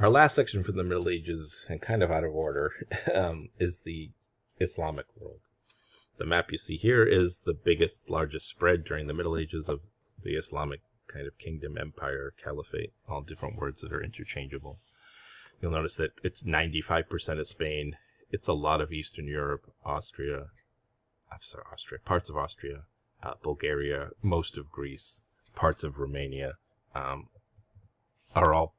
Our last section from the Middle Ages, and kind of out of order, is the Islamic world. The map you see here is the biggest, largest spread during the Middle Ages of the Islamic kind of kingdom, empire, caliphate, all different words that are interchangeable. You'll notice that it's 95% of Spain. It's a lot of Eastern Europe, Austria, parts of Austria, Bulgaria, most of Greece, parts of Romania, are all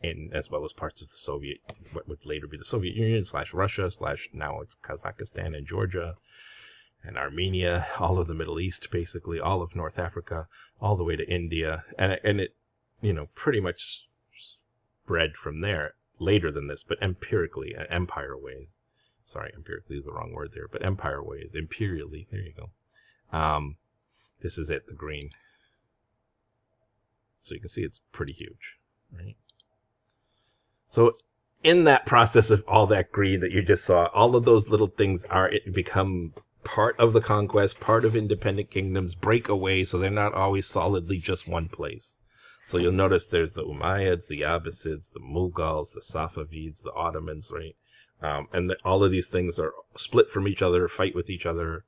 in, as well as parts of the Soviet, what would later be the Soviet Union / Russia / now it's Kazakhstan and Georgia and Armenia, all of the Middle East, basically all of North Africa, all the way to India, and it, pretty much spread from there later than this, but empirically, empire ways. Sorry, empirically is the wrong word there, but empire ways, imperially. There you go. This is it, the green. So you can see it's pretty huge, right? So in that process of all that green that you just saw, all of those little things become part of the conquest, part of independent kingdoms, break away, so they're not always solidly just one place. So you'll notice there's the Umayyads, the Abbasids, the Mughals, the Safavids, the Ottomans, right? And all of these things are split from each other, fight with each other.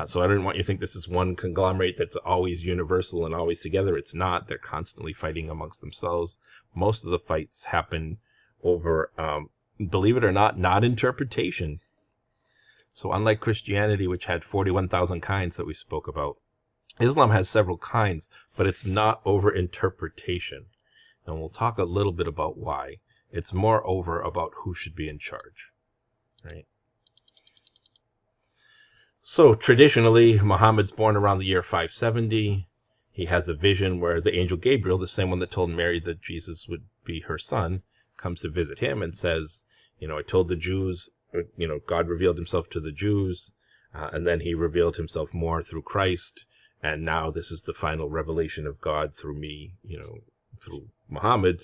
So I don't want you to think this is one conglomerate that's always universal and always together. It's not. They're constantly fighting amongst themselves. Most of the fights happen over, believe it or not interpretation. So unlike Christianity, which had 41,000 kinds that we spoke about, Islam has several kinds, but it's not over interpretation. And we'll talk a little bit about why. It's more over about who should be in charge, right? So traditionally, Muhammad's born around the year 570. He has a vision where the angel Gabriel, the same one that told Mary that Jesus would be her son, comes to visit him and says, I told the Jews, God revealed himself to the Jews, and then he revealed himself more through Christ, and now this is the final revelation of God through me, through Muhammad,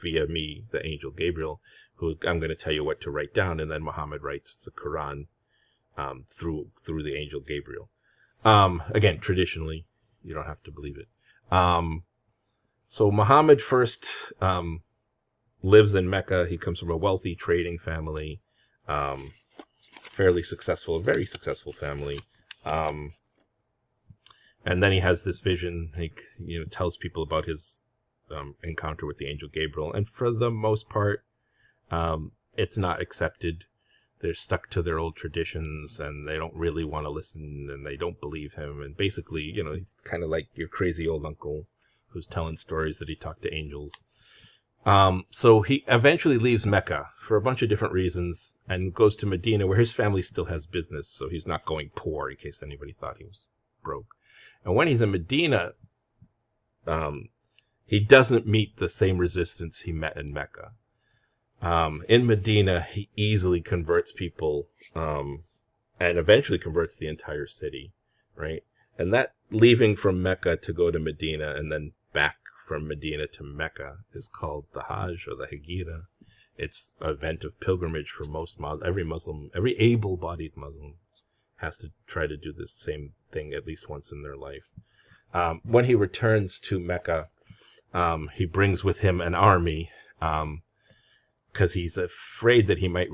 via me, the angel Gabriel, who I'm going to tell you what to write down, and then Muhammad writes the Quran through the angel Gabriel. Again, traditionally, you don't have to believe it. So Muhammad first lives in Mecca. He comes from a wealthy trading family, fairly successful, very successful family. And then he has this vision. He tells people about his encounter with the angel Gabriel, and for the most part, it's not accepted. They're stuck to their old traditions, and they don't really want to listen, and they don't believe him. And basically, kind of like your crazy old uncle who's telling stories that he talked to angels. So he eventually leaves Mecca for a bunch of different reasons and goes to Medina, where his family still has business, so he's not going poor, in case anybody thought he was broke. And when he's in Medina, he doesn't meet the same resistance he met in Mecca. In Medina, he easily converts people, and eventually converts the entire city, right? And that leaving from Mecca to go to Medina and then back from Medina to Mecca is called the Hajj or the Hijra. It's an event of pilgrimage for every Muslim, every able-bodied Muslim has to try to do this same thing at least once in their life. When he returns to Mecca, he brings with him an army, because he's afraid that he might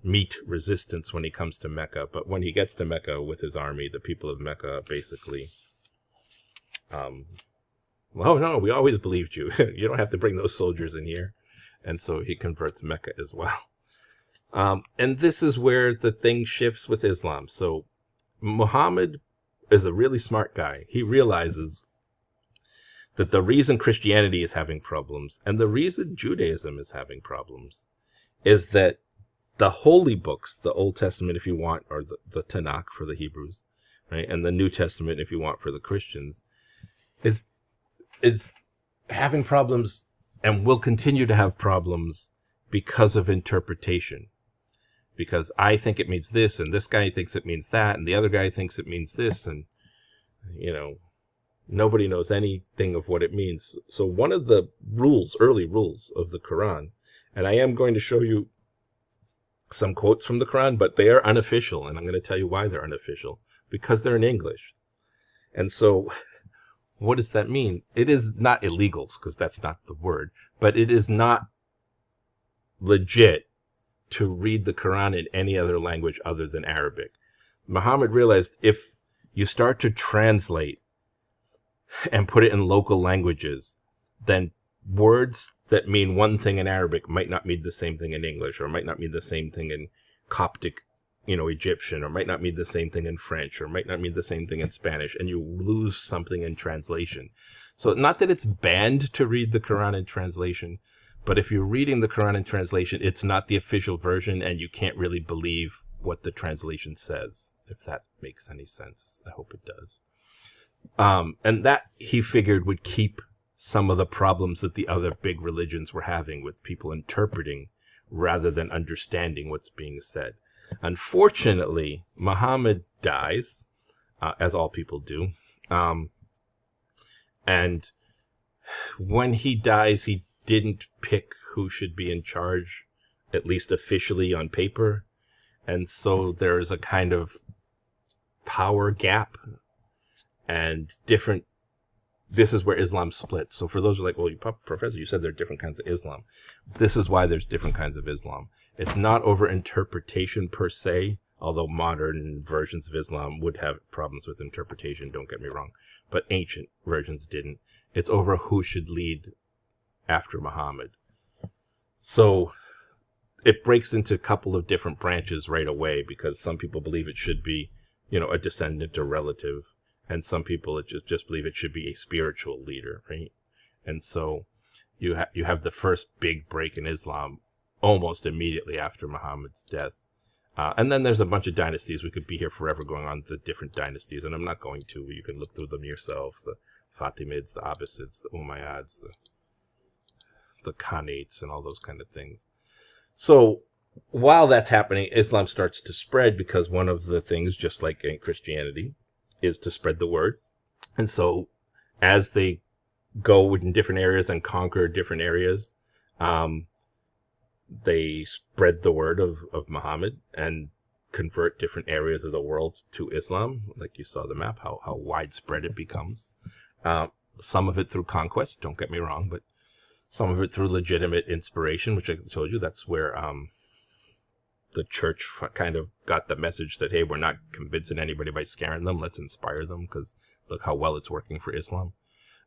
meet resistance when he comes to Mecca. But when he gets to Mecca with his army, the people of Mecca basically, well, no, we always believed you. You don't have to bring those soldiers in here. And so he converts Mecca as well. And this is where the thing shifts with Islam. So Muhammad is a really smart guy. He realizes that the reason Christianity is having problems and the reason Judaism is having problems is that the holy books, the Old Testament if you want, or the Tanakh for the Hebrews, right, and the New Testament if you want for the Christians, is having problems and will continue to have problems because of interpretation. Because I think it means this, and this guy thinks it means that, and the other guy thinks it means this, and nobody knows anything of what it means. So one of the early rules of the Quran, and I am going to show you some quotes from the Quran, but they are unofficial, and I'm going to tell you why they're unofficial. Because they're in English. And so what does that mean? It is not illegals, because that's not the word, but it is not legit to read the Quran in any other language other than Arabic. Muhammad realized if you start to translate and put it in local languages, then words that mean one thing in Arabic might not mean the same thing in English, or might not mean the same thing in Coptic, Egyptian, or might not mean the same thing in French, or might not mean the same thing in Spanish, and you lose something in translation. So not that it's banned to read the Quran in translation, but if you're reading the Quran in translation, it's not the official version, and you can't really believe what the translation says, if that makes any sense. I hope it does. And that, he figured, would keep some of the problems that the other big religions were having with people interpreting rather than understanding what's being said. Unfortunately, Muhammad dies, as all people do. And when he dies, he didn't pick who should be in charge, at least officially on paper. And so there is a kind of power gap and different. This is where Islam splits. So for those who are like, well, Professor, you said there are different kinds of Islam. This is why there's different kinds of Islam. It's not over interpretation per se, although modern versions of Islam would have problems with interpretation, don't get me wrong. But ancient versions didn't. It's over who should lead after Muhammad. So it breaks into a couple of different branches right away, because some people believe it should be, a descendant or relative. And some people just believe it should be a spiritual leader, right? And so you have the first big break in Islam almost immediately after Muhammad's death. And then there's a bunch of dynasties. We could be here forever going on the different dynasties, and I'm not going to. You can look through them yourself. The Fatimids, the Abbasids, the Umayyads, the Khanates, and all those kind of things. So while that's happening, Islam starts to spread, because one of the things, just like in Christianity, is to spread the word. And so as they go in different areas and conquer different areas, they spread the word of Muhammad and convert different areas of the world to Islam. Like you saw the map, how widespread it becomes. Some of it through conquest, don't get me wrong, but some of it through legitimate inspiration, which I told you, that's where the church kind of got the message that, hey, we're not convincing anybody by scaring them. Let's inspire them, because look how well it's working for Islam.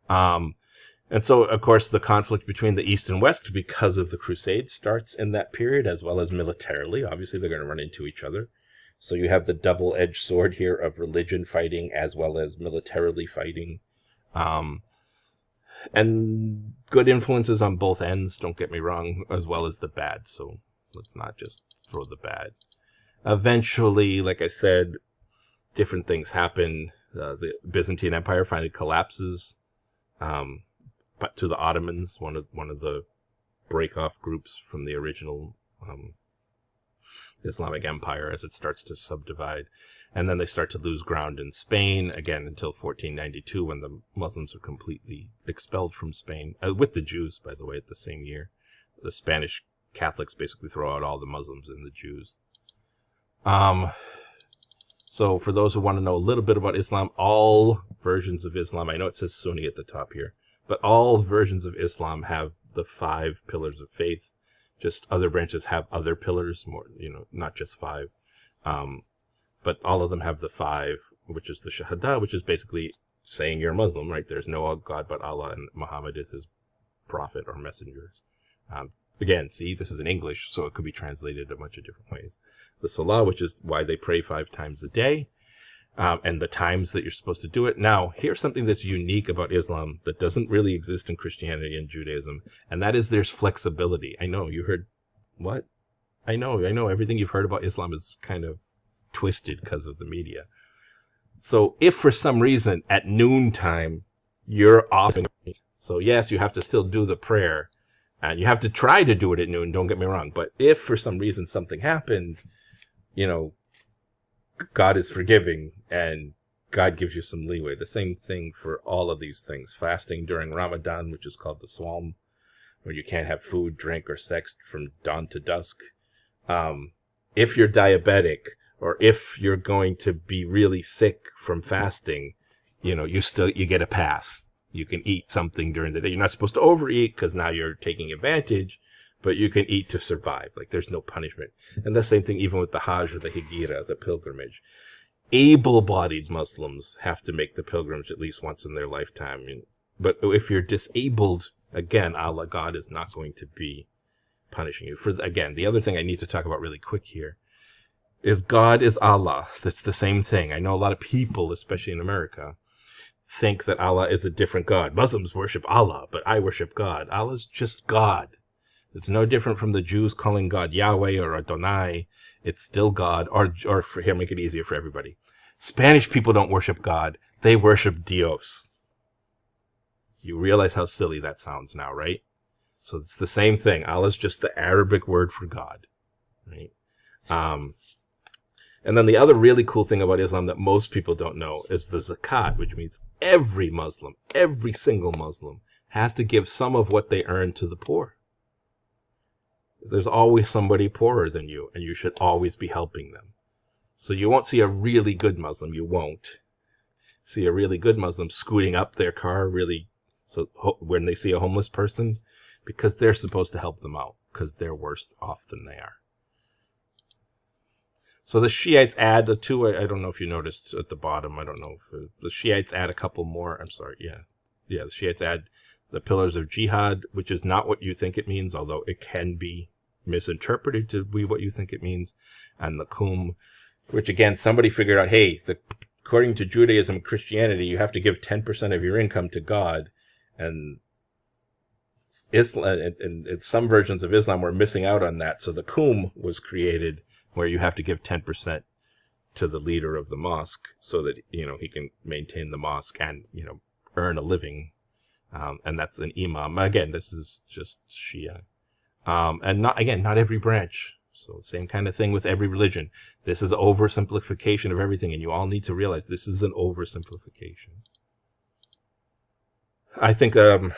And so, of course, the conflict between the East and West, because of the Crusades, starts in that period, as well as militarily. Obviously, they're going to run into each other. So you have the double-edged sword here of religion fighting as well as militarily fighting. And good influences on both ends, don't get me wrong, as well as the bad. So let's not just throw the bad. Eventually, like I said, different things happen. The Byzantine Empire finally collapses, but to the Ottomans, one of the break-off groups from the original Islamic Empire, as it starts to subdivide. And then they start to lose ground in Spain, again, until 1492, when the Muslims are completely expelled from Spain, with the Jews, by the way, at the same year. The Spanish Catholics basically throw out all the Muslims and the Jews. So for those who want to know a little bit about Islam, all versions of Islam, I know it says Sunni at the top here, but all versions of Islam have the 5 pillars of faith. Just other branches have other pillars, more, not just 5. But all of them have the 5, which is the Shahada, which is basically saying you're a Muslim, right? There's no God but Allah, and Muhammad is his prophet or messenger. Again, see, this is in English, so it could be translated a bunch of different ways. The Salah, which is why they pray 5 times a day, and the times that you're supposed to do it. Now, here's something that's unique about Islam that doesn't really exist in Christianity and Judaism, and that is there's flexibility. I know, you heard, what? I know, everything you've heard about Islam is kind of twisted because of the media. So if for some reason at noontime you're off, so yes, you have to still do the prayer, and you have to try to do it at noon, don't get me wrong, but if for some reason something happened, God is forgiving, and God gives you some leeway. The same thing for all of these things. Fasting during Ramadan, which is called the Swam, where you can't have food, drink, or sex from dawn to dusk. If you're diabetic, or if you're going to be really sick from fasting, you get a pass. You can eat something during the day. You're not supposed to overeat, because now you're taking advantage, but you can eat to survive. Like, there's no punishment. And the same thing even with the Hajj or the Hijra, the pilgrimage. Able-bodied Muslims have to make the pilgrimage at least once in their lifetime. But if you're disabled, again, Allah, God is not going to be punishing you. Again, the other thing I need to talk about really quick here is God is Allah. That's the same thing. I know a lot of people, especially in America, think that Allah is a different God. Muslims worship Allah, but I worship God. Allah's just God. It's no different from the Jews calling God Yahweh or Adonai. It's still God. Or for here, make it easier for everybody. Spanish people don't worship God. They worship Dios. You realize how silly that sounds now, right? So it's the same thing. Allah's just the Arabic word for God, right? And then the other really cool thing about Islam that most people don't know is the zakat, which means every Muslim, every single Muslim, has to give some of what they earn to the poor. There's always somebody poorer than you, and you should always be helping them. So you won't see a really good Muslim. You won't see a really good Muslim scooting up their car when they see a homeless person, because they're supposed to help them out, because they're worse off than they are. So the Shiites add I don't know if you noticed at the bottom, I don't know if the Shiites add a couple more. I'm sorry, the Shiites add the pillars of jihad, which is not what you think it means, although it can be misinterpreted to be what you think it means, and the Qum, which again, somebody figured out, hey, according to Judaism and Christianity, you have to give 10% of your income to God, and Islam and some versions of Islam were missing out on that. So the Qum was created, where you have to give 10% to the leader of the mosque so that, he can maintain the mosque and, earn a living. And that's an imam. Again, this is just Shia. And not every branch. So same kind of thing with every religion. This is oversimplification of everything, and you all need to realize this is an oversimplification. I think, so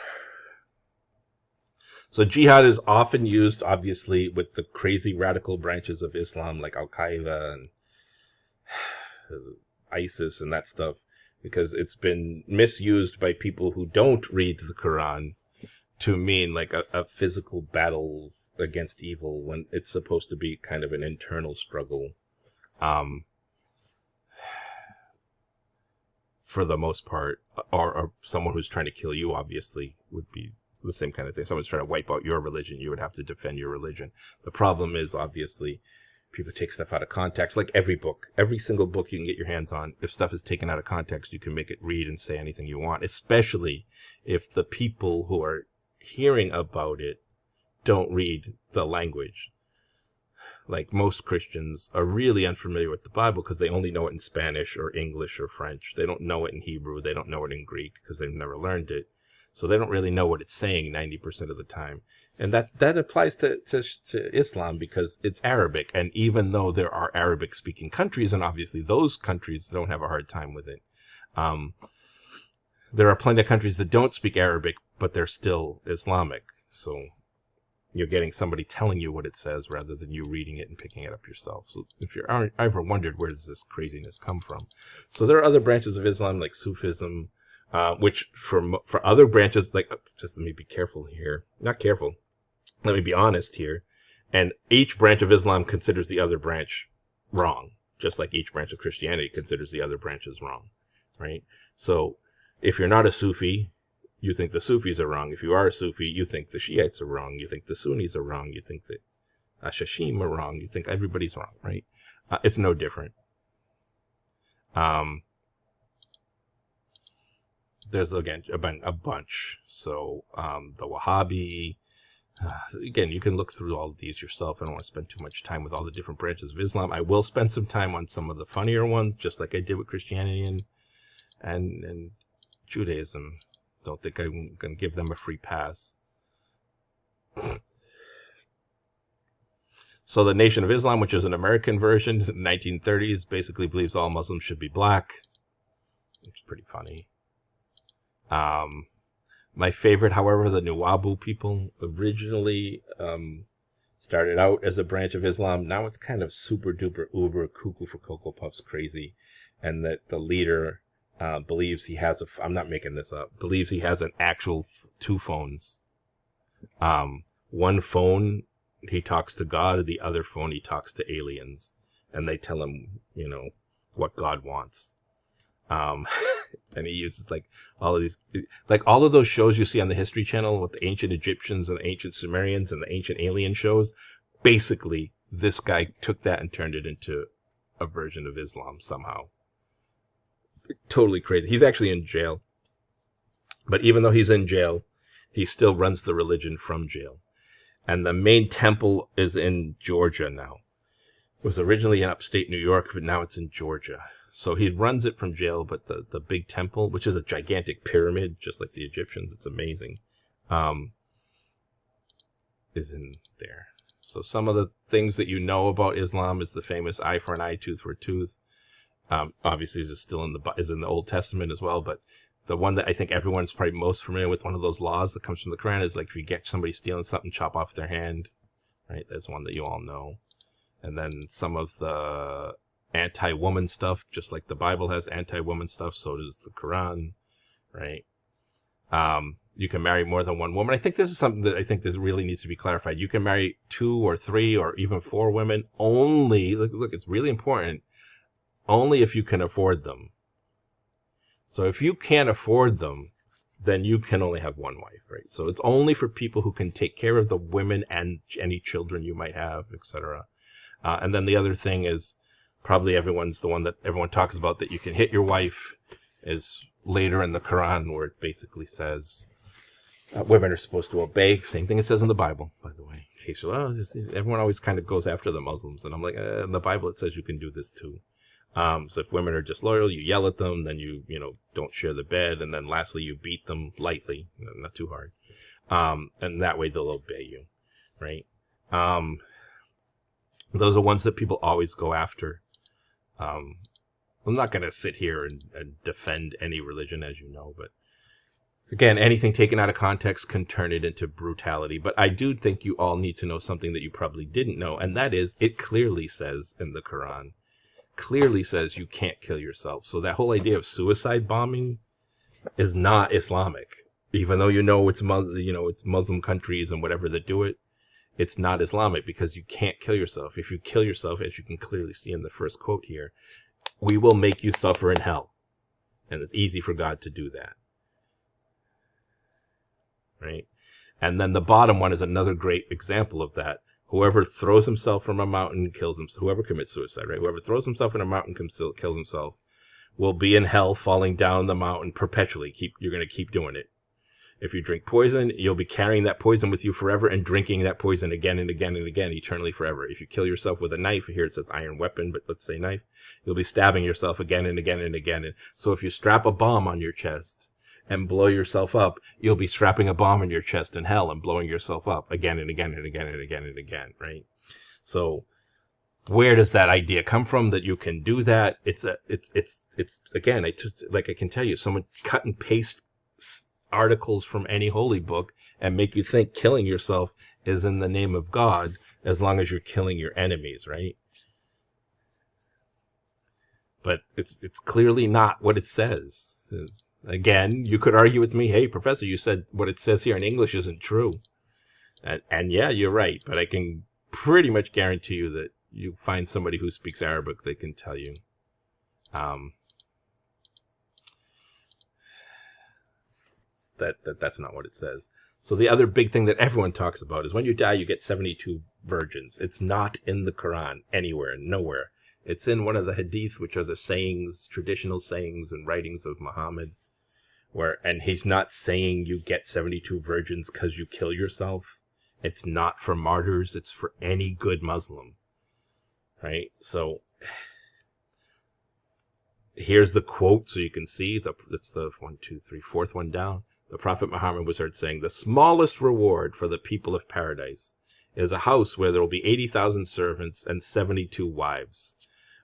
jihad is often used, obviously, with the crazy radical branches of Islam, like Al-Qaeda and ISIS and that stuff, because it's been misused by people who don't read the Quran to mean like a physical battle against evil, when it's supposed to be kind of an internal struggle. For the most part, or someone who's trying to kill you, obviously, would be the same kind of thing. Someone's trying to wipe out your religion, you would have to defend your religion. The problem is, obviously, people take stuff out of context. Like every single book you can get your hands on, if stuff is taken out of context, you can make it read and say anything you want, especially if the people who are hearing about it don't read the language. Like most Christians are really unfamiliar with the Bible because they only know it in Spanish or English or French. They don't know it in Hebrew. They don't know it in Greek because they've never learned it. So they don't really know what it's saying 90% of the time. And that applies to Islam because it's Arabic. And even though there are Arabic-speaking countries, and obviously those countries don't have a hard time with it, there are plenty of countries that don't speak Arabic, but they're still Islamic. So you're getting somebody telling you what it says rather than you reading it and picking it up yourself. So if you're ever wondered where does this craziness come from? So there are other branches of Islam like Sufism, which for other branches, like, just let me be careful here. Not careful. Let me be honest here. And each branch of Islam considers the other branch wrong, just like each branch of Christianity considers the other branches wrong, right? So if you're not a Sufi, you think the Sufis are wrong. If you are a Sufi, you think the Shiites are wrong. You think the Sunnis are wrong. You think that Ashashim are wrong. You think everybody's wrong, right? It's no different. There's, again, a bunch. So the Wahhabi, again, you can look through all of these yourself. I don't want to spend too much time with all the different branches of Islam. I will spend some time on some of the funnier ones, just like I did with Christianity and Judaism. Don't think I'm going to give them a free pass. So the Nation of Islam, which is an American version, in the 1930s, basically believes all Muslims should be black, which is pretty funny. My favorite, however, the Nuwabu people, originally started out as a branch of Islam. Now it's kind of super duper uber cuckoo for Cocoa Puffs crazy, and that the leader believes he has I'm not making this up, believes he has an actual 2 phones. one phone he talks to God, the other phone he talks to aliens, and they tell him, what God wants. And he uses like all of those shows you see on the History Channel with the ancient Egyptians and the ancient Sumerians and the ancient alien shows. Basically, this guy took that and turned it into a version of Islam somehow. Totally crazy. He's actually in jail. But even though he's in jail, he still runs the religion from jail. And the main temple is in Georgia now. It was originally in upstate New York, but now it's in Georgia. So he runs it from jail, but the big temple, which is a gigantic pyramid, just like the Egyptians, it's amazing, is in there. So some of the things that you know about Islam is the famous eye for an eye, tooth for a tooth. Obviously, is still in the Old Testament as well, but the one that I think everyone's probably most familiar with, one of those laws that comes from the Quran, is like if you get somebody stealing something, chop off their hand. Right, that's one that you all know. And then some of the anti-woman stuff, just like the Bible has anti-woman stuff, so does the Quran, right? You can marry more than one woman. I think this is something that I think this really needs to be clarified. You can marry 2 or 3 or even 4 women only. Look, it's really important. Only if you can afford them. So if you can't afford them, then you can only have one wife, right? So it's only for people who can take care of the women and any children you might have, etc. And then the other thing is, probably the one that everyone talks about, that you can hit your wife, is later in the Quran, where it basically says women are supposed to obey. Same thing it says in the Bible, by the way. In case you're everyone always kind of goes after the Muslims, and I'm like, in the Bible it says you can do this too. So if women are disloyal, you yell at them, then you don't share the bed, and then lastly you beat them lightly, not too hard, and that way they'll obey you, right? Those are ones that people always go after. I'm not going to sit here and defend any religion, as you know, but again, anything taken out of context can turn it into brutality. But I do think you all need to know something that you probably didn't know, and that is, it clearly says in the Quran, you can't kill yourself. So that whole idea of suicide bombing is not Islamic. Even though it's it's Muslim countries and whatever that do it, it's not Islamic, because you can't kill yourself. If you kill yourself, as you can clearly see in the first quote here, we will make you suffer in hell. And it's easy for God to do that. Right? And then the bottom one is another great example of that. Whoever throws himself from a mountain kills himself. Whoever commits suicide, right? Whoever throws himself in a mountain kills himself, will be in hell, falling down the mountain perpetually. You're going to keep doing it. If you drink poison, you'll be carrying that poison with you forever and drinking that poison again and again and again, eternally forever. If you kill yourself with a knife, here it says iron weapon, but let's say knife, you'll be stabbing yourself again and again and again. And so if you strap a bomb on your chest and blow yourself up, you'll be strapping a bomb in your chest in hell and blowing yourself up again and again and again and again and again, right? So where does that idea come from that you can do that? It's again, I can tell you, someone cut and paste articles from any holy book and make you think killing yourself is in the name of God, as long as you're killing your enemies, right? But it's clearly not what it says. Again, you could argue with me, hey, professor, you said what it says here in English isn't true. And yeah, you're right, but I can pretty much guarantee you that you find somebody who speaks Arabic that can tell you that's not what it says. So the other big thing that everyone talks about is when you die, you get 72 virgins. It's not in the Quran anywhere, nowhere. It's in one of the hadith, which are the sayings, traditional sayings and writings of Muhammad, and he's not saying you get 72 virgins because you kill yourself. It's not for martyrs. It's for any good Muslim, right? So here's the quote, so you can see it's the 1, 2, 3, fourth one down. The Prophet Muhammad was heard saying, "The smallest reward for the people of paradise is a house where there will be 80,000 servants and 72 wives,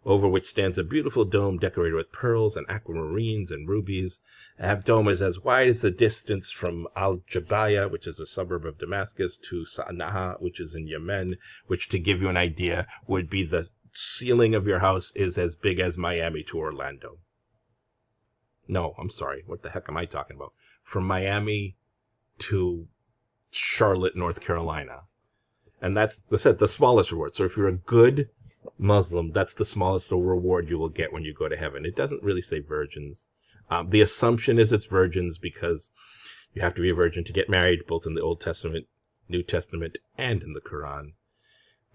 over which stands a beautiful dome decorated with pearls and aquamarines and rubies. That dome is as wide as the distance from Al-Jabaya, which is a suburb of Damascus, to Sana'a, which is in Yemen," which, to give you an idea, would be the ceiling of your house is as big as Miami to Orlando. No, I'm sorry. What the heck am I talking about? From Miami to Charlotte, North Carolina. And that's the smallest reward. So if you're a good Muslim, that's the smallest reward you will get when you go to heaven. It doesn't really say virgins. The assumption is it's virgins because you have to be a virgin to get married, both in the Old Testament, New Testament, and in the Quran.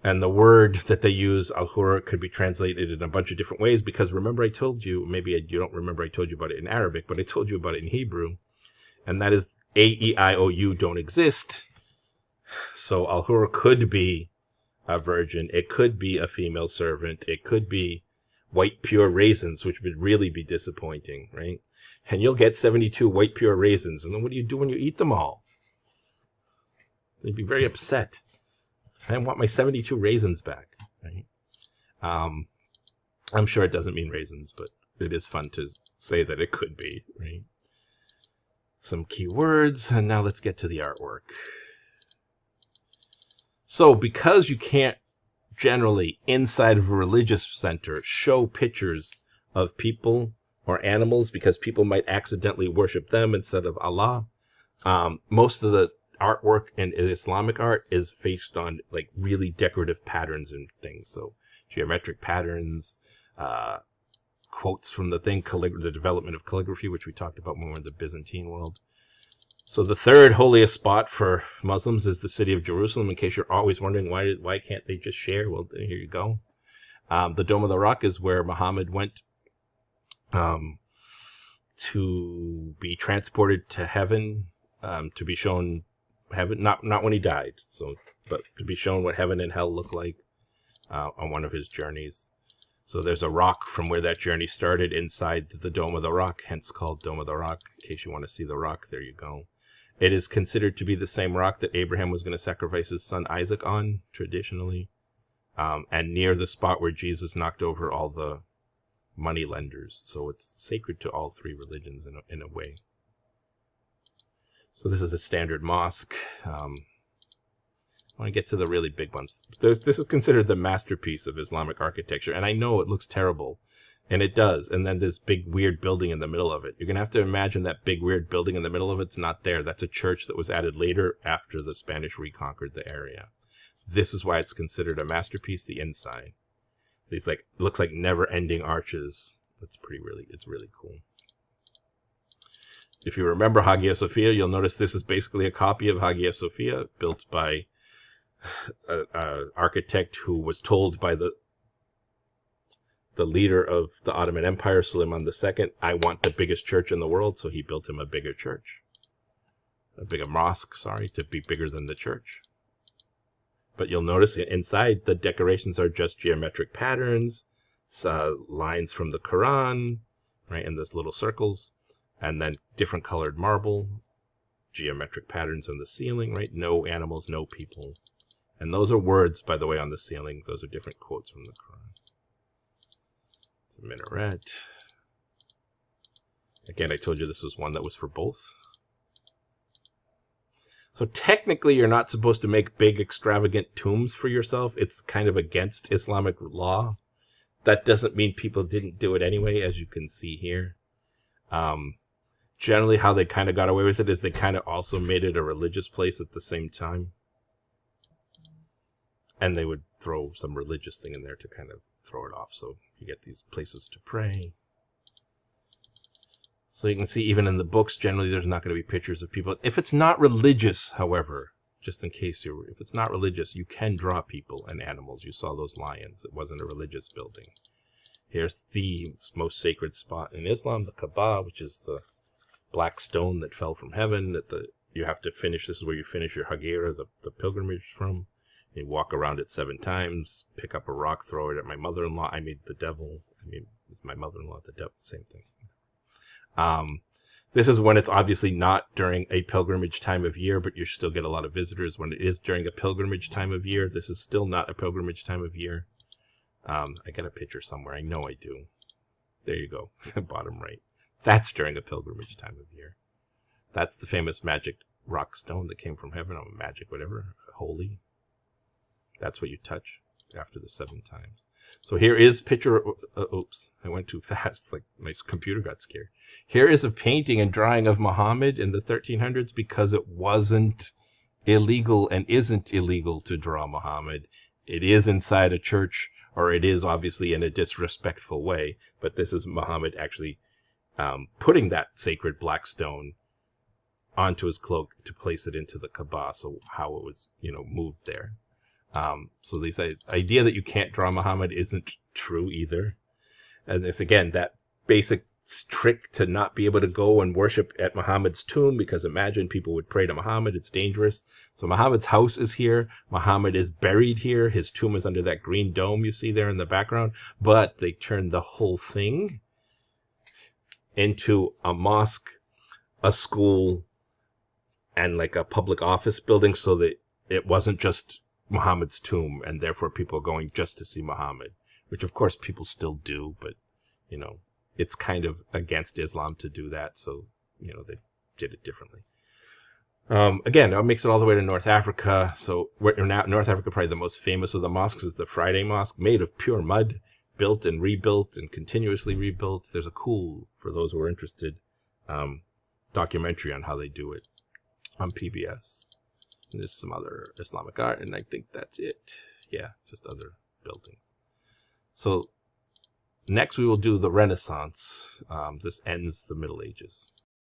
And the word that they use, al-hur, could be translated in a bunch of different ways because remember I told you, maybe you don't remember I told you about it in Arabic, but I told you about it in Hebrew, and that is A, E, I, O, U don't exist. So al-hur could be a virgin, it could be a female servant, it could be white pure raisins, which would really be disappointing, right? And you'll get 72 white pure raisins, and then what do you do when you eat them all? You'd be very upset. I want my 72 raisins back, right? I'm sure it doesn't mean raisins, but it is fun to say that it could be, right? Some key words, and now let's get to the artwork. So because you can't generally, inside of a religious center, show pictures of people or animals because people might accidentally worship them instead of Allah, most of the artwork in Islamic art is based on like really decorative patterns and things. So geometric patterns, quotes from the thing, the development of calligraphy, which we talked about when we were in the Byzantine world. So the third holiest spot for Muslims is the city of Jerusalem. In case you're always wondering why can't they just share? Well, here you go. The Dome of the Rock is where Muhammad went to be transported to heaven, to be shown heaven, not when he died, but to be shown what heaven and hell look like on one of his journeys. So there's a rock from where that journey started inside the Dome of the Rock, hence called Dome of the Rock. In case you want to see the rock, there you go. It is considered to be the same rock that Abraham was going to sacrifice his son Isaac on, traditionally, and near the spot where Jesus knocked over all the money lenders. So it's sacred to all three religions in a way. So this is a standard mosque. I want to get to the really big ones. This is considered the masterpiece of Islamic architecture, and I know it looks terrible, and it does. And then this big weird building in the middle of it. You're going to have to imagine that big weird building in the middle of it's not there. That's a church that was added later after the Spanish reconquered the area. This is why it's considered a masterpiece, the inside. These looks like never-ending arches. It's really cool. If you remember Hagia Sophia, you'll notice this is basically a copy of Hagia Sophia, built by an architect who was told by the leader of the Ottoman Empire, Suleiman II, I want the biggest church in the world, so he built him a bigger church. A bigger mosque, to be bigger than the church. But you'll notice inside the decorations are just geometric patterns, lines from the Quran, right, in those little circles, and then different colored marble, geometric patterns on the ceiling, right? No animals, no people. And those are words, by the way, on the ceiling. Those are different quotes from the Quran. It's a minaret. Again, I told you this was one that was for both. So technically, you're not supposed to make big, extravagant tombs for yourself. It's kind of against Islamic law. That doesn't mean people didn't do it anyway, as you can see here. Generally, how they kind of got away with it is they kind of also made it a religious place at the same time. And they would throw some religious thing in there to kind of throw it off. So you get these places to pray. So you can see even in the books, generally there's not going to be pictures of people. If it's not religious, however, just in case if it's not religious, you can draw people and animals. You saw those lions. It wasn't a religious building. Here's the most sacred spot in Islam, the Kaaba, which is the black stone that fell from heaven. You have to finish. This is where you finish your Hajira, the pilgrimage from. You walk around it 7 times, pick up a rock, throw it at my mother-in-law. I made the devil. It's my mother-in-law, the devil, same thing. This is when it's obviously not during a pilgrimage time of year, but you still get a lot of visitors. When it is during a pilgrimage time of year, this is still not a pilgrimage time of year. I got a picture somewhere. I know I do. There you go, bottom right. That's during a pilgrimage time of year. That's the famous magic rock stone that came from heaven, or magic, whatever, holy. That's what you touch after the 7 times. So here is picture, oops, I went too fast, like my computer got scared. Here is a painting and drawing of Muhammad in the 1300s because it wasn't illegal and isn't illegal to draw Muhammad. It is inside a church, or it is obviously in a disrespectful way, but this is Muhammad actually putting that sacred black stone onto his cloak to place it into the Kaaba, so how it was, moved there. So this idea that you can't draw Muhammad isn't true either. And it's, again, that basic trick to not be able to go and worship at Muhammad's tomb, because imagine people would pray to Muhammad. It's dangerous. So Muhammad's house is here. Muhammad is buried here. His tomb is under that green dome you see there in the background. But they turned the whole thing into a mosque, a school, and like a public office building, so that it wasn't just Muhammad's tomb, and therefore people are going just to see Muhammad, which of course people still do, but it's kind of against Islam to do that, so they did it differently. Again, that makes it all the way to North Africa. So North Africa, probably the most famous of the mosques is the Friday Mosque, made of pure mud, built and rebuilt and continuously rebuilt. There's a cool, for those who are interested, documentary on how they do it on PBS. And there's some other Islamic art, and I think that's it. Yeah, just other buildings. So next we will do the Renaissance. This ends the Middle Ages.